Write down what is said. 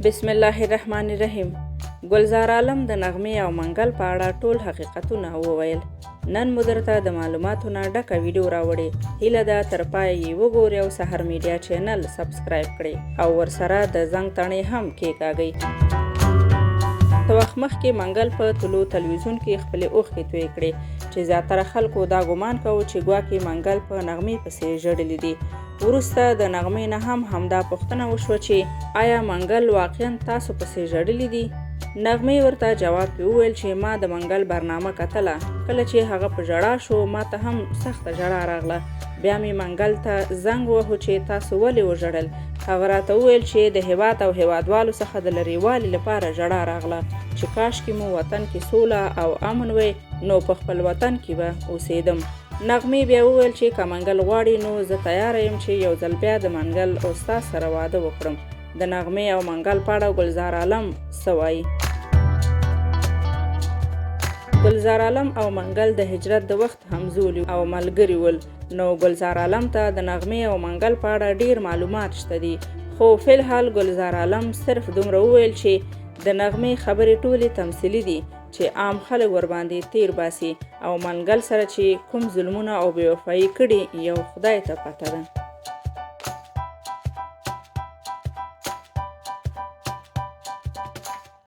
بسم الله الرحمن الرحیم. ګلزار عالم د نغمې او منګل په اړه ټول حقیقتونه وویل. نن مو درته د معلوماتو نه ډکه ویډیو راوړې. هیله ده تر پایه یې وګورئ او سحر میډیا چینل سبسکرایب کړئ او ورسره د زنګ تڼۍ هم کېکاږئ. څه وخت مخکې منګل په طلوع تلویزیون کې خپلې اوښکې تویې کړې چې زیاتره خلکو دا ګمان کوو چې ګواکې منګل په نغمې پسې ژړلي دي. وروسته د نغمې نه هم همدا پوښتنه وشوه چې آیا منګل واقعا تاسو پسې ژړلي دي؟ نغمې ورته جواب کې وویل چې ما د منګل برنامه کتله. کله چې هغه په ژړا شو ما ته هم سخته ژړا راغله. بیا مې منګل ته زنګ وهو چې تاسو ولې وژړل. هغه راته وویل چې د هیواد او هیوادوالو څخه د لرېوالي لپاره ژړا راغله چې کاشکې مو وطن کې سوله او امن وی نو په خپل وطن کې به اوسېدم. نغمې بیا وویل چې که منګل غواړي نو زه تیاره یم چې یو ځل بیا د منګل استاد سره واده وکړم. د نغمې او منګل په اړه ګلزار عالم څه وایي؟ ګلزار عالم او منګل د هجرت د وخت همزولي او ملګري ول. نو ګلزار عالم ته د نغمې او منګل په اړه ډیر معلومات شته دي، خو فلحال ګلزار عالم صرف دومره وویل چې د نغمې خبرې ټولې تمثیلي دي چې عام خلک ورباندې تیر باسي او منګل سره چې کوم ظلمونه او بې وفایي کړي یو خدای ته پته ده.